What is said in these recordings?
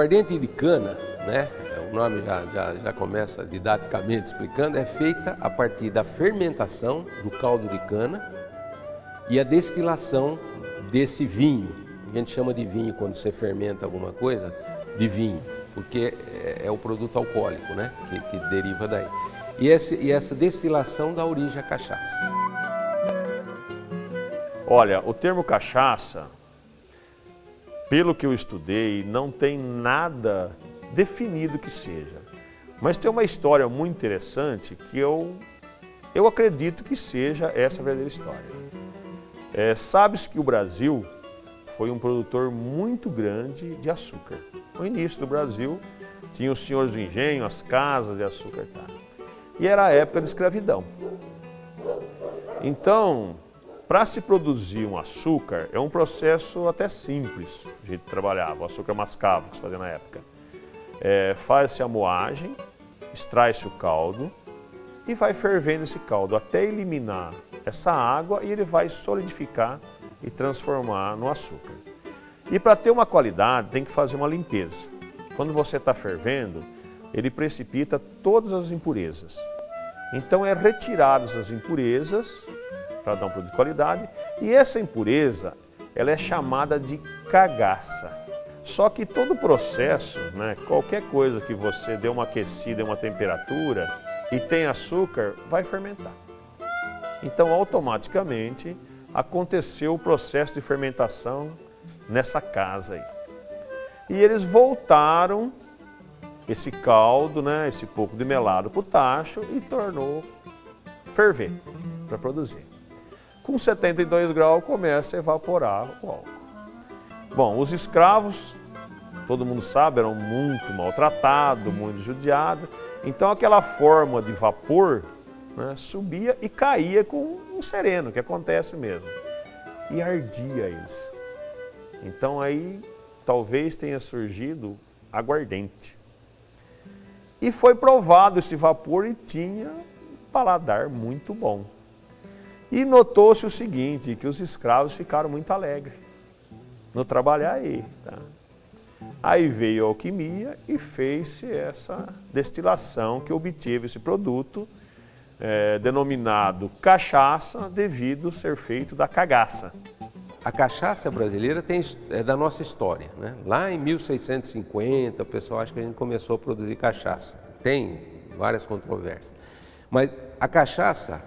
aguardente de cana, né? O nome já começa didaticamente explicando, é feita a partir da fermentação do caldo de cana e a destilação desse vinho. A gente chama de vinho quando você fermenta alguma coisa, de vinho, porque é o produto alcoólico, né? Que deriva daí. E essa destilação dá origem à cachaça. Olha, o termo cachaça, pelo que eu estudei, não tem nada definido que seja. Mas tem uma história muito interessante que eu acredito que seja essa a verdadeira história. Sabe-se que o Brasil foi um produtor muito grande de açúcar. No início do Brasil, tinha os senhores do engenho, as casas de açúcar. E era a época de escravidão. Então, para se produzir um açúcar, é um processo até simples, a gente trabalhava, o açúcar mascavo que se fazia na época. Faz-se a moagem, extrai-se o caldo e vai fervendo esse caldo até eliminar essa água e ele vai solidificar e transformar no açúcar. E para ter uma qualidade tem que fazer uma limpeza. Quando você está fervendo, ele precipita todas as impurezas. Então é retiradas as impurezas para dar um produto de qualidade e essa impureza ela é chamada de cagaça. Só que todo o processo, né, qualquer coisa que você dê uma aquecida em uma temperatura e tem açúcar, vai fermentar. Então automaticamente aconteceu o processo de fermentação nessa casa aí. E eles voltaram esse caldo, né, esse pouco de melado para o tacho e tornou ferver para produzir. Com 72 graus começa a evaporar o álcool. Bom, os escravos, todo mundo sabe, eram muito maltratados, muito judiados. Então aquela forma de vapor, né, subia e caía com um sereno, que acontece mesmo. E ardia eles. Então aí talvez tenha surgido aguardente. E foi provado esse vapor e tinha um paladar muito bom. E notou-se o seguinte, que os escravos ficaram muito alegres no trabalhar aí. Tá? Aí veio a alquimia e fez-se essa destilação que obteve esse produto, denominado cachaça, devido ser feito da cagaça. A cachaça brasileira é da nossa história, né? Lá em 1650, o pessoal acha que a gente começou a produzir cachaça. Tem várias controvérsias. Mas a cachaça,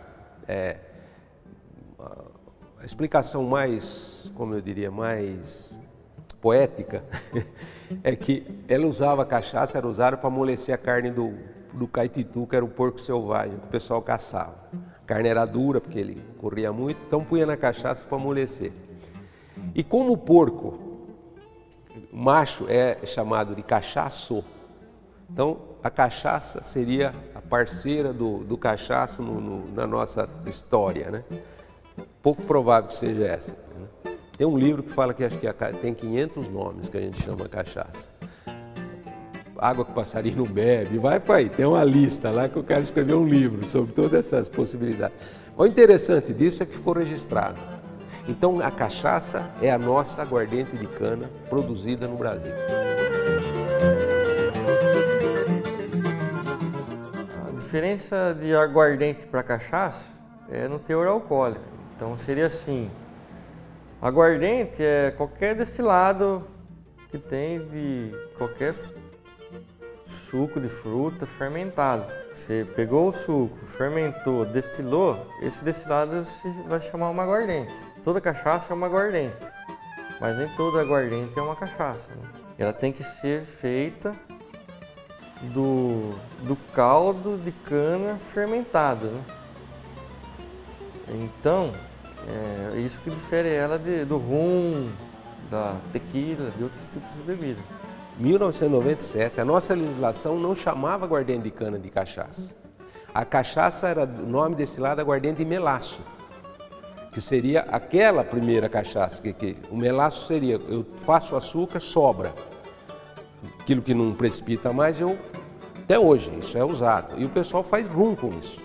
a explicação mais, como eu diria, mais poética, é que ela usava a cachaça, era usada para amolecer a carne do caititu, que era o porco selvagem, que o pessoal caçava. A carne era dura, porque ele corria muito, então punha na cachaça para amolecer. E como o porco macho é chamado de cachaço, então a cachaça seria a parceira do cachaço na nossa história, né? Pouco provável que seja essa. Né? Tem um livro que fala que acho que tem 500 nomes que a gente chama cachaça. Água que o passarinho não bebe, vai para aí, tem uma lista lá que o cara escreveu um livro sobre todas essas possibilidades. O interessante disso é que ficou registrado. Então a cachaça é a nossa aguardente de cana produzida no Brasil. A diferença de aguardente para cachaça é no teor alcoólico. Então seria assim, aguardente é qualquer destilado que tem de qualquer suco de fruta fermentado. Você pegou o suco, fermentou, destilou, esse destilado se vai chamar uma aguardente. Toda cachaça é uma aguardente, mas nem toda aguardente é uma cachaça. Né? Ela tem que ser feita do caldo de cana fermentado. Né? Então, é isso que difere ela do rum, da tequila, de outros tipos de bebida. Em 1997, a nossa legislação não chamava aguardente de cana de cachaça. A cachaça era o nome destilado aguardente de melaço, que seria aquela primeira cachaça, que o melaço seria, eu faço açúcar, sobra. Aquilo que não precipita mais, até hoje, isso é usado. E o pessoal faz rum com isso.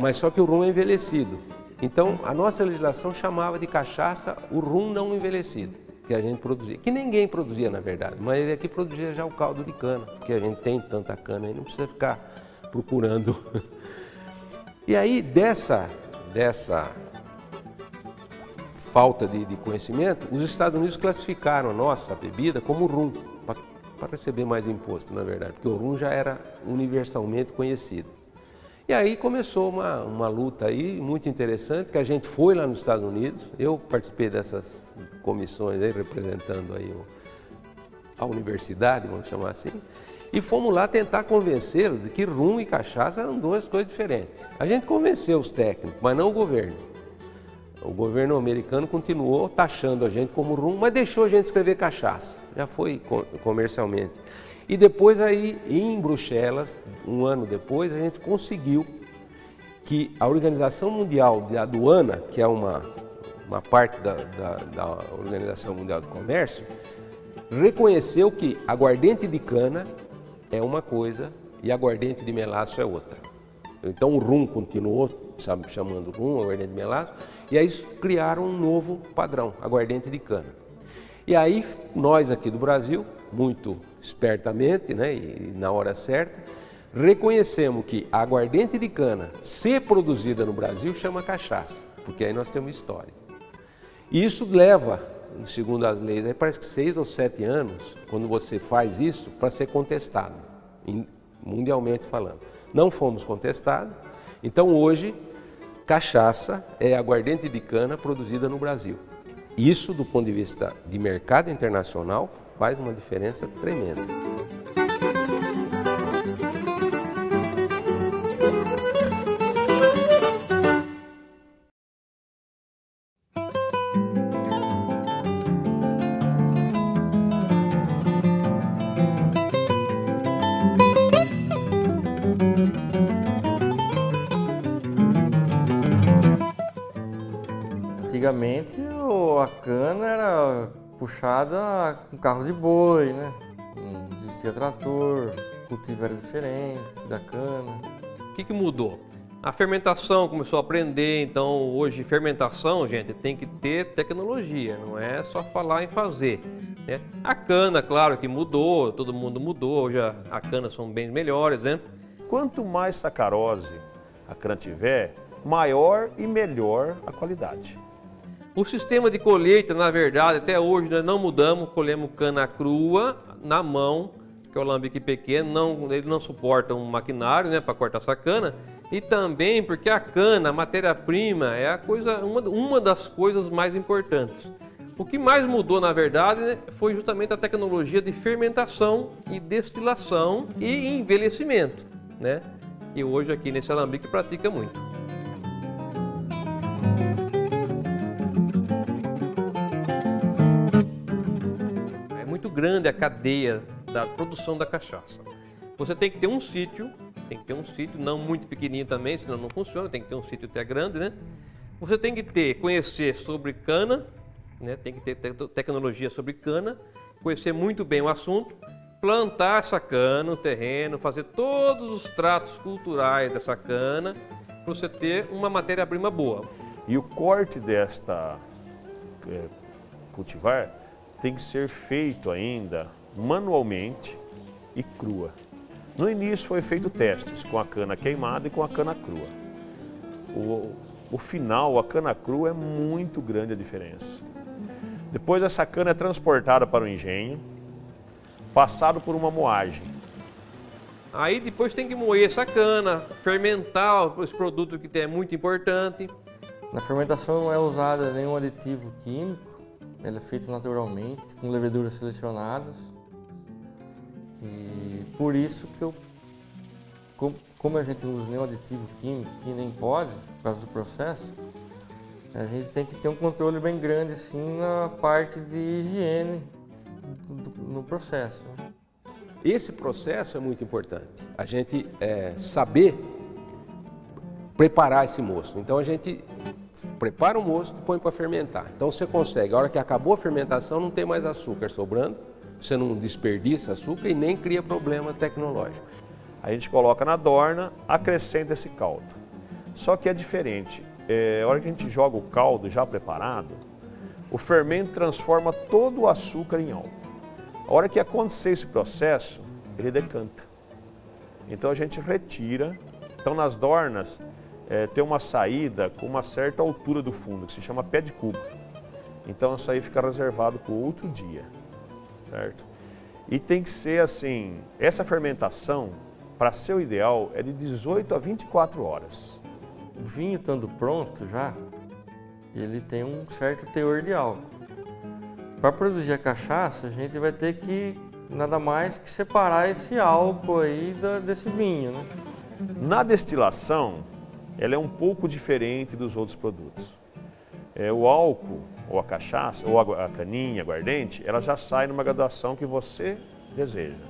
Mas só que o rum é envelhecido. Então, a nossa legislação chamava de cachaça o rum não envelhecido. que a gente produzia, que ninguém produzia na verdade, mas ele aqui produzia já o caldo de cana, porque a gente tem tanta cana aí, não precisa ficar procurando. E aí dessa falta de conhecimento, os Estados Unidos classificaram a nossa bebida como rum, para receber mais imposto, na verdade, porque o rum já era universalmente conhecido. E aí começou uma luta aí muito interessante, que a gente foi lá nos Estados Unidos, eu participei dessas comissões aí, representando aí a universidade, vamos chamar assim, e fomos lá tentar convencê-los de que rum e cachaça eram duas coisas diferentes. A gente convenceu os técnicos, mas não o governo. O governo americano continuou taxando a gente como rum, mas deixou a gente escrever cachaça, já foi comercialmente. E depois aí, em Bruxelas, um ano depois, a gente conseguiu que a Organização Mundial de Aduana, que é uma parte da Organização Mundial do Comércio, reconheceu que aguardente de cana é uma coisa e aguardente de melaço é outra. Então o rum continuou chamando rum, aguardente de melaço, e aí criaram um novo padrão, aguardente de cana. E aí nós aqui do Brasil, muito espertamente, né, e na hora certa, reconhecemos que a aguardente de cana, se produzida no Brasil, chama cachaça, porque aí nós temos história. E isso leva, segundo as leis, aí parece que 6 ou 7 anos, quando você faz isso, para ser contestado, mundialmente falando. Não fomos contestados, então hoje, cachaça é aguardente de cana produzida no Brasil. Isso, do ponto de vista de mercado internacional, faz uma diferença tremenda. Antigamente a cana era puxada com carro de boi, né? Não existia trator, o cultivo era diferente da cana. O que mudou? A fermentação começou a aprender, então hoje fermentação, gente, tem que ter tecnologia, não é só falar em fazer, né? A cana, claro que mudou, todo mundo mudou, hoje a cana são bem melhores, né? Quanto mais sacarose a cana tiver, maior e melhor a qualidade. O sistema de colheita, na verdade, até hoje nós não mudamos, colhemos cana crua na mão, que é o alambique pequeno, ele não suporta um maquinário, né, para cortar essa cana, e também porque a cana, a matéria-prima, é uma das coisas mais importantes. O que mais mudou, na verdade, né, foi justamente a tecnologia de fermentação e destilação e envelhecimento, né, que hoje aqui nesse alambique pratica muito. Grande a cadeia da produção da cachaça. Você tem que ter um sítio, não muito pequenininho também, senão não funciona, tem que ter um sítio até grande, né? Você tem que conhecer sobre cana, né? Tem que ter tecnologia sobre cana, conhecer muito bem o assunto, plantar essa cana no terreno, fazer todos os tratos culturais dessa cana, para você ter uma matéria-prima boa. E o corte desta cultivar tem que ser feito ainda manualmente e crua. No início foi feito testes com a cana queimada e com a cana crua. O final, a cana crua, é muito grande a diferença. Depois essa cana é transportada para o engenho, passado por uma moagem. Aí depois tem que moer essa cana, fermentar esse produto que é muito importante. Na fermentação não é usado nenhum aditivo químico. Ela é feita naturalmente, com leveduras selecionadas. E por isso que como a gente não usa nenhum aditivo químico, que nem pode, por causa do processo, a gente tem que ter um controle bem grande assim, na parte de higiene no processo. Esse processo é muito importante. A gente saber preparar esse mosto. Então a gente prepara o mosto e põe para fermentar. Então você consegue, a hora que acabou a fermentação, não tem mais açúcar sobrando, você não desperdiça açúcar e nem cria problema tecnológico. A gente coloca na dorna, acrescenta esse caldo. Só que é diferente, a hora que a gente joga o caldo já preparado, o fermento transforma todo o açúcar em álcool. A hora que acontecer esse processo, ele decanta. Então a gente retira. Então nas dornas tem uma saída com uma certa altura do fundo, que se chama pé de cubo. Então isso aí fica reservado para o outro dia, certo? E tem que ser assim, essa fermentação, para ser o ideal, é de 18 a 24 horas. O vinho estando pronto já, ele tem um certo teor de álcool. Para produzir a cachaça, a gente vai ter que nada mais que separar esse álcool aí desse vinho, né? Na destilação, ela é um pouco diferente dos outros produtos. O álcool, ou a cachaça, ou a caninha, aguardente, ela já sai numa graduação que você deseja.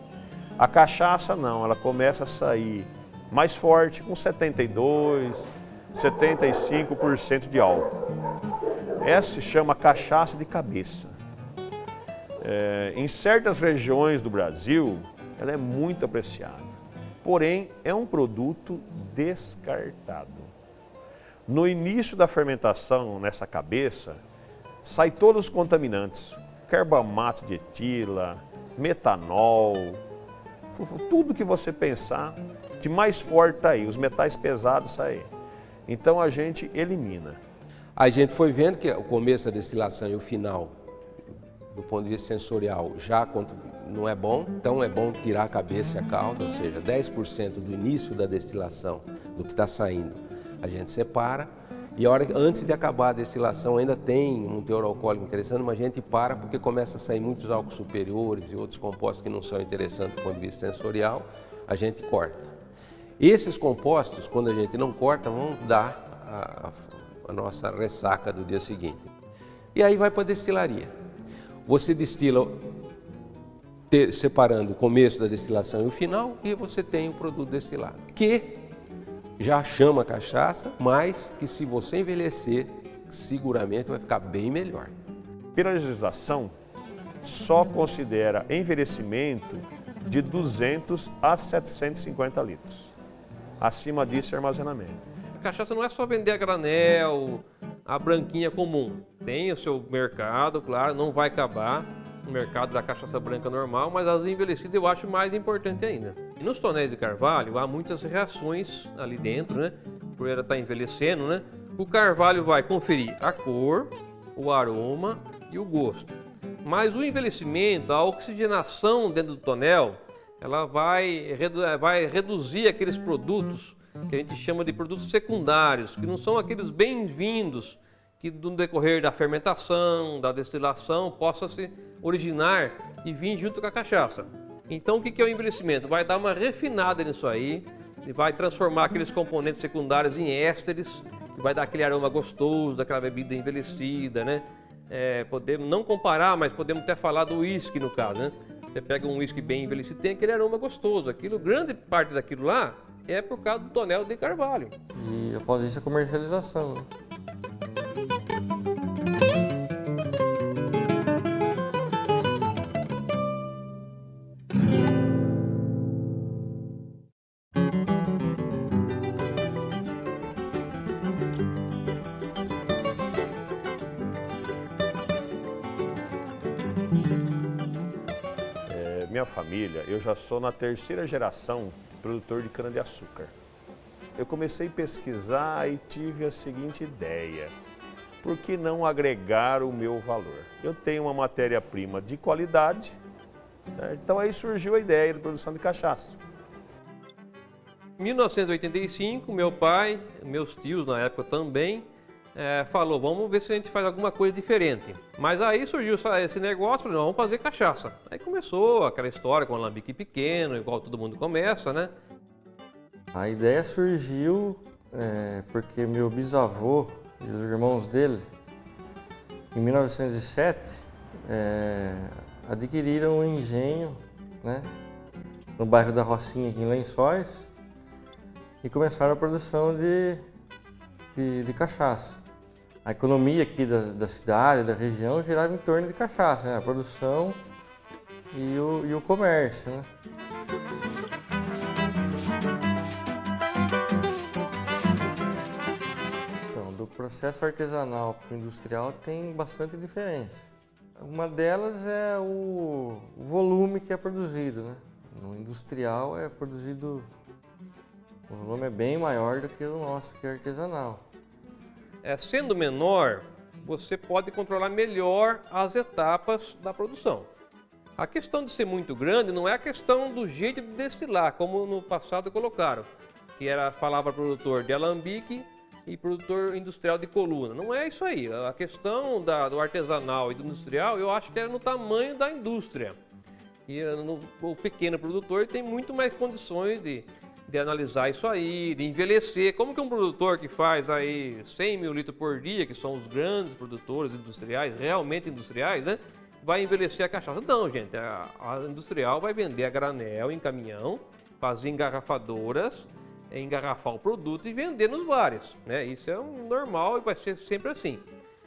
A cachaça não, ela começa a sair mais forte, com 72, 75% de álcool. Essa se chama cachaça de cabeça. Em certas regiões do Brasil, ela é muito apreciada. Porém, é um produto descartado. No início da fermentação, nessa cabeça, sai todos os contaminantes. Carbamato de etila, metanol, tudo que você pensar de mais forte está aí, os metais pesados saem. Então a gente elimina. A gente foi vendo que o começo da destilação e o final, do ponto de vista sensorial, já não é bom, então é bom tirar a cabeça e a cauda, ou seja, 10% do início da destilação, do que está saindo, a gente separa. E a hora, antes de acabar a destilação ainda tem um teor alcoólico interessante, mas a gente para porque começa a sair muitos álcools superiores e outros compostos que não são interessantes do ponto de vista sensorial, a gente corta. Esses compostos, quando a gente não corta, vão dar a nossa ressaca do dia seguinte. E aí vai para a destilaria. Você destila separando o começo da destilação e o final, e você tem o produto destilado, que já chama cachaça, mas que se você envelhecer, seguramente vai ficar bem melhor. Pela legislação, só considera envelhecimento de 200 a 750 litros. Acima disso é armazenamento. A cachaça não é só vender a granel, a branquinha comum. Tem o seu mercado, claro, não vai acabar o mercado da cachaça branca normal, mas as envelhecidas eu acho mais importante ainda. E nos tonéis de carvalho há muitas reações ali dentro, né? Por ela estar envelhecendo, né? O carvalho vai conferir a cor, o aroma e o gosto. Mas o envelhecimento, a oxigenação dentro do tonel, ela vai reduzir aqueles produtos que a gente chama de produtos secundários, que não são aqueles bem-vindos que no decorrer da fermentação, da destilação, possa se originar e vir junto com a cachaça. Então o que é o envelhecimento? Vai dar uma refinada nisso aí, e vai transformar aqueles componentes secundários em ésteres, e vai dar aquele aroma gostoso daquela bebida envelhecida, né? Podemos não comparar, mas podemos até falar do uísque no caso, né? Você pega um uísque bem envelhecido, tem aquele aroma gostoso. Grande parte daquilo lá é por causa do tonel de carvalho. E após isso a comercialização, né? Minha família, eu já sou na terceira geração produtor de cana-de-açúcar. Eu comecei a pesquisar e tive a seguinte ideia: por que não agregar o meu valor? Eu tenho uma matéria-prima de qualidade, né? Então aí surgiu a ideia da produção de cachaça. Em 1985, meu pai, meus tios na época também, falou, vamos ver se a gente faz alguma coisa diferente. Mas aí surgiu esse negócio, falei, não, vamos fazer cachaça. Aí começou aquela história com o alambique pequeno, igual todo mundo começa, né? A ideia surgiu porque meu bisavô e os irmãos dele, em 1907, adquiriram um engenho, né, no bairro da Rocinha, aqui em Lençóis, e começaram a produção de cachaça. A economia aqui da cidade, da região, girava em torno de cachaça, né? A produção e o comércio, né? Então, do processo artesanal para o industrial tem bastante diferença. Uma delas é o volume que é produzido, né? No industrial é produzido, o volume é bem maior do que o nosso, que é artesanal. Sendo menor, você pode controlar melhor as etapas da produção. A questão de ser muito grande não é a questão do jeito de destilar, como no passado colocaram, que era falava produtor de alambique e produtor industrial de coluna. Não é isso aí. A questão do artesanal e do industrial, eu acho que era no tamanho da indústria. E o pequeno produtor tem muito mais condições de analisar isso aí, de envelhecer. Como que um produtor que faz aí 100 mil litros por dia, que são os grandes produtores industriais, realmente industriais, né? Vai envelhecer a cachaça? Não, gente. A industrial vai vender a granel em caminhão, fazer engarrafadoras, engarrafar o produto e vender nos bares, né? Isso é normal e vai ser sempre assim.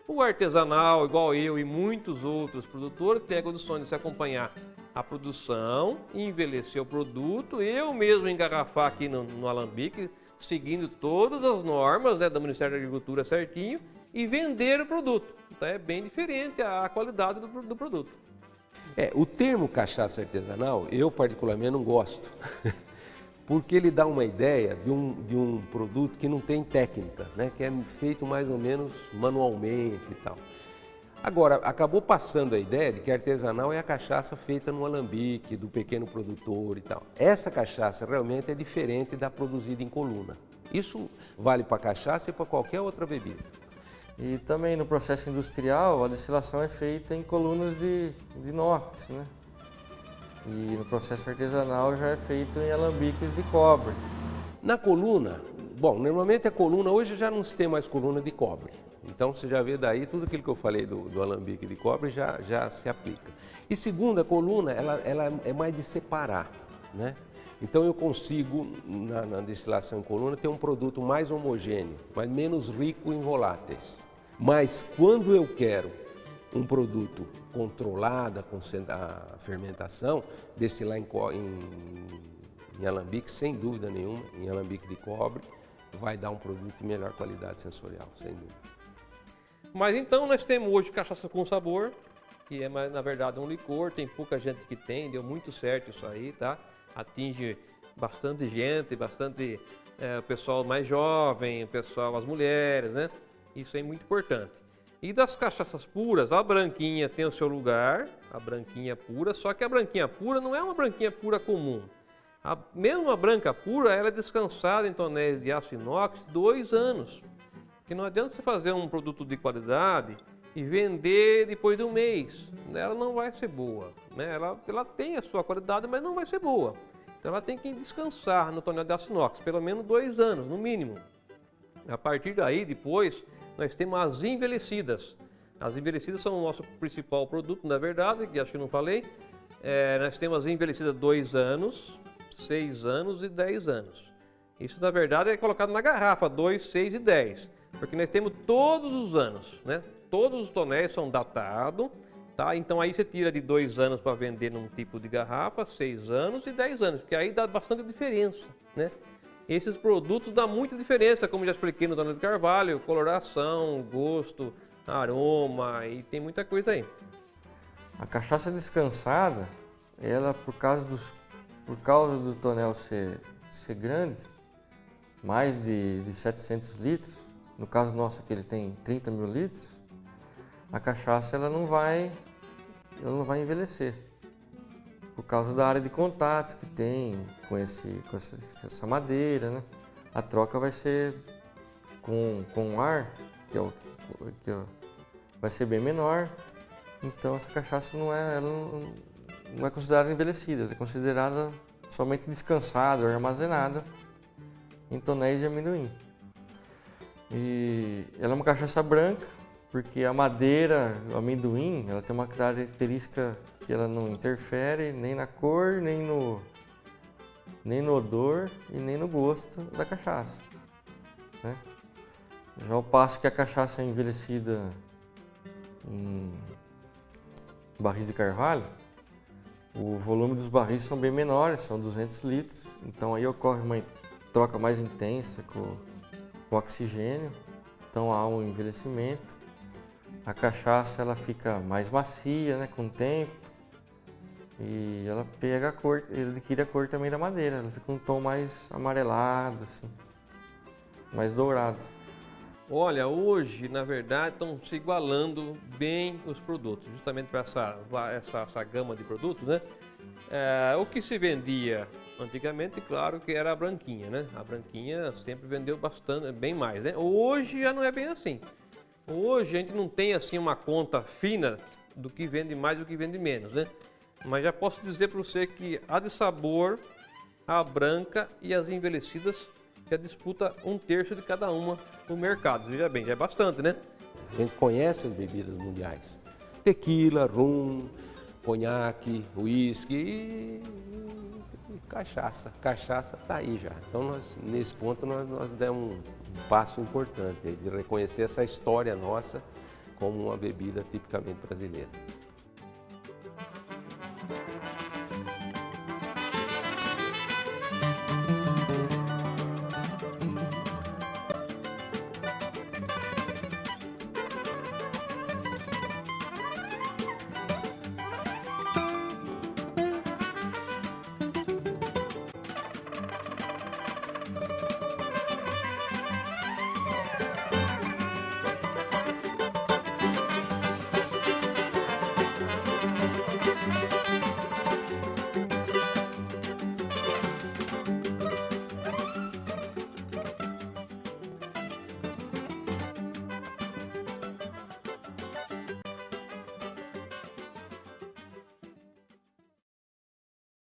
O artesanal, igual eu e muitos outros produtores, tem a condição de se acompanhar a produção, envelhecer o produto, eu mesmo engarrafar aqui no alambique, seguindo todas as normas, né, do Ministério da Agricultura certinho, e vender o produto. Então é bem diferente a qualidade do produto. O termo cachaça artesanal, eu particularmente não gosto. Porque ele dá uma ideia de um produto que não tem técnica, né? Que é feito mais ou menos manualmente e tal. Agora, acabou passando a ideia de que artesanal é a cachaça feita no alambique, do pequeno produtor e tal. Essa cachaça realmente é diferente da produzida em coluna. Isso vale para cachaça e para qualquer outra bebida. E também no processo industrial, a destilação é feita em colunas de inox, né? E no processo artesanal já é feito em alambiques de cobre. Na coluna, bom, normalmente a coluna, hoje já não se tem mais coluna de cobre. Então você já vê daí tudo aquilo que eu falei do alambique de cobre já se aplica. E segundo, a coluna, ela é mais de separar, né? Então eu consigo, na destilação em coluna, ter um produto mais homogêneo, mas menos rico em voláteis. Mas quando eu quero um produto controlado, a fermentação, destilar em alambique, sem dúvida nenhuma, em alambique de cobre, vai dar um produto de melhor qualidade sensorial, sem dúvida. Mas então nós temos hoje cachaça com sabor, que é na verdade um licor, tem pouca gente que tem, deu muito certo isso aí, tá? Atinge bastante gente, bastante o pessoal mais jovem, o pessoal, as mulheres, né? Isso é muito importante. E das cachaças puras, a branquinha tem o seu lugar, a branquinha pura, só que a branquinha pura não é uma branquinha pura comum. Mesmo a branca pura, ela é descansada em tonéis de aço inox 2 anos. Porque não adianta você fazer um produto de qualidade e vender depois de 1 mês. Ela não vai ser boa, né? Ela tem a sua qualidade, mas não vai ser boa. Então ela tem que descansar no tonel de aço inox, pelo menos 2 anos, no mínimo. A partir daí, depois, nós temos as envelhecidas. As envelhecidas são o nosso principal produto, na verdade, que acho que não falei. Nós temos as envelhecidas 2 anos, 6 anos e 10 anos. Isso, na verdade, é colocado na garrafa, 2, 6 e 10. Porque nós temos todos os anos, né? Todos os tonéis são datados, tá? Então aí você tira de 2 anos para vender num tipo de garrafa, 6 anos e 10 anos, porque aí dá bastante diferença, né? Esses produtos dão muita diferença, como já expliquei no Tonel de Carvalho, coloração, gosto, aroma e tem muita coisa aí. A cachaça descansada, ela por causa do tonel ser grande, mais de 700 litros, no caso nosso aqui ele tem 30 mil litros, a cachaça ela não vai envelhecer. Por causa da área de contato que tem com essa madeira, né? A troca vai ser com o ar, vai ser bem menor. Então essa cachaça não é considerada envelhecida, ela é considerada somente descansada ou armazenada em tonéis de amendoim. E ela é uma cachaça branca, porque a madeira, o amendoim, ela tem uma característica que ela não interfere nem na cor, nem no odor e nem no gosto da cachaça, né? Já ao passo que a cachaça é envelhecida em barris de carvalho, o volume dos barris são bem menores, são 200 litros, então aí ocorre uma troca mais intensa com o oxigênio Então há um envelhecimento. A cachaça ela fica mais macia, né, com o tempo. E ela pega a cor, ela adquire a cor também da madeira. Ela fica um tom mais amarelado, assim, mais dourado. Olha, hoje, na verdade, estão se igualando bem os produtos, justamente para essa gama de produtos, né? O que se vendia antigamente, claro que era a branquinha, né? A branquinha sempre vendeu bastante, bem mais, né? Hoje já não é bem assim. Hoje a gente não tem assim uma conta fina do que vende mais e do que vende menos, né? Mas já posso dizer para você que a de sabor, a branca e as envelhecidas já disputa 1/3 de cada uma no mercado. Veja bem, já é bastante, né? A gente conhece as bebidas mundiais. Tequila, rum, conhaque, uísque e cachaça. Cachaça está aí já. Então, nesse ponto, nós demos um passo importante de reconhecer essa história nossa como uma bebida tipicamente brasileira.